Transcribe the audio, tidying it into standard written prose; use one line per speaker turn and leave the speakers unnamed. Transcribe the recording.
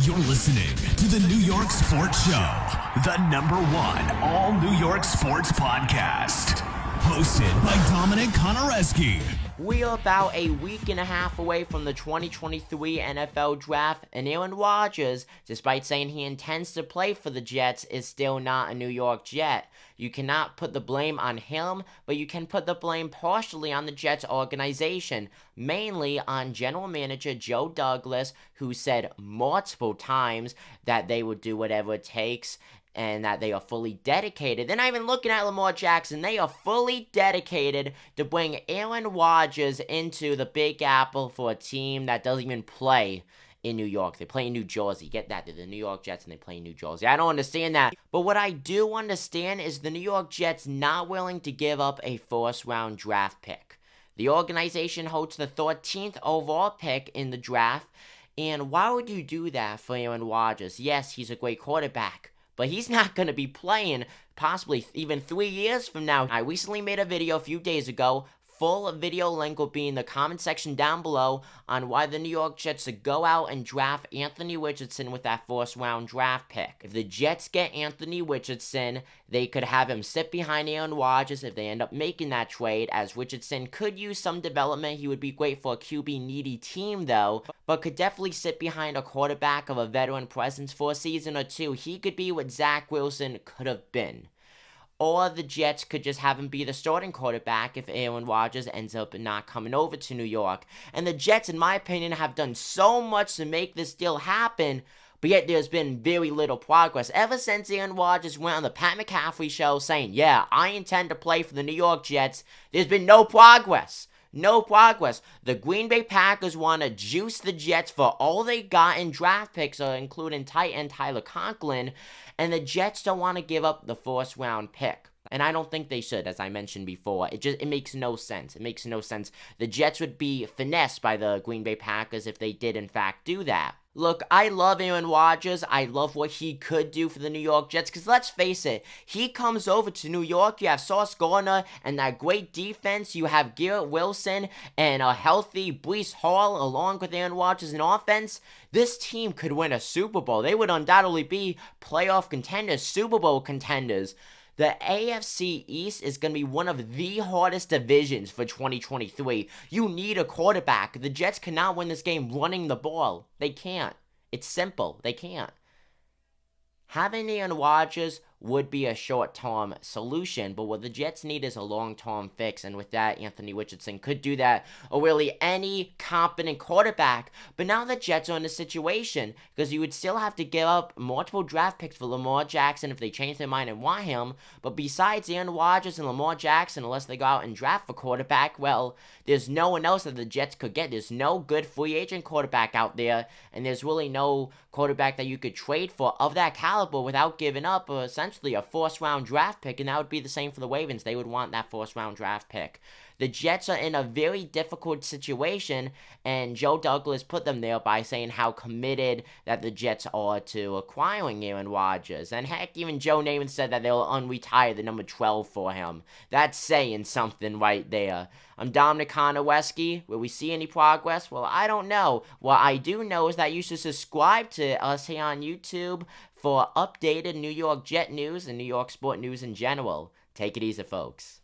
You're listening to the New York Sports Show, the #1 all New York sports podcast. Hosted by Dominic Konareski.
We are about a week and a half away from the 2023 NFL Draft, and Aaron Rodgers, despite saying he intends to play for the Jets, is still not a New York Jet. You cannot put the blame on him, but you can put the blame partially on the Jets organization, mainly on general manager Joe Douglas, who said multiple times that they would do whatever it takes and that they are fully dedicated. They're not even looking at Lamar Jackson. They are fully dedicated to bring Aaron Rodgers into the Big Apple for a team that doesn't even play in New York. They play in New Jersey. Get that? They're the New York Jets and they play in New Jersey. I don't understand that. But what I do understand is the New York Jets not willing to give up a first-round draft pick. The organization holds the 13th overall pick in the draft. And why would you do that for Aaron Rodgers? Yes, he's a great quarterback, but he's not going to be playing possibly even 3 years from now. I recently made a video a few days ago. Full video link will be in the comment section down below on why the New York Jets should go out and draft Anthony Richardson with that first round draft pick. If the Jets get Anthony Richardson, they could have him sit behind Aaron Rodgers if they end up making that trade, as Richardson could use some development. He would be great for a QB needy team though, but could definitely sit behind a quarterback of a veteran presence for a season or two. He could be what Zach Wilson could have been. Or the Jets could just have him be the starting quarterback if Aaron Rodgers ends up not coming over to New York. And the Jets, in my opinion, have done so much to make this deal happen, but yet there's been very little progress. Ever since Aaron Rodgers went on the Pat McAfee show saying, yeah, I intend to play for the New York Jets, there's been no progress. No progress. The Green Bay Packers want to juice the Jets for all they got in draft picks, including tight end Tyler Conklin, and the Jets don't want to give up the first round pick. And I don't think they should, as I mentioned before. It makes no sense. It makes no sense. The Jets would be finessed by the Green Bay Packers if they did in fact do that. Look, I love Aaron Rodgers. I love what he could do for the New York Jets. Because let's face it, he comes over to New York. You have Sauce Gardner and that great defense. You have Garrett Wilson and a healthy Breece Hall along with Aaron Rodgers in offense. This team could win a Super Bowl. They would undoubtedly be playoff contenders, Super Bowl contenders. The AFC East is going to be one of the hardest divisions for 2023. You need a quarterback. The Jets cannot win this game running the ball. They can't. It's simple. They can't. Having Aaron Rodgers would be a short-term solution, but what the Jets need is a long-term fix, and with that, Anthony Richardson could do that, or really any competent quarterback. But now the Jets are in a situation, because you would still have to give up multiple draft picks for Lamar Jackson if they change their mind and want him, but besides Aaron Rodgers and Lamar Jackson, unless they go out and draft a quarterback, well, there's no one else that the Jets could get. There's no good free agent quarterback out there, and there's really no quarterback that you could trade for of that caliber without giving up essentially a first-round draft pick, and that would be the same for the Ravens. They would want that first-round draft pick. The Jets are in a very difficult situation, and Joe Douglas put them there by saying how committed that the Jets are to acquiring Aaron Rodgers. And heck, even Joe Namath said that they'll unretire the number 12 for him. That's saying something right there. I'm Dominic Konareski. Will we see any progress? Well, I don't know. What I do know is that you should subscribe to us here on YouTube for updated New York Jet news and New York sport news in general. Take it easy, folks.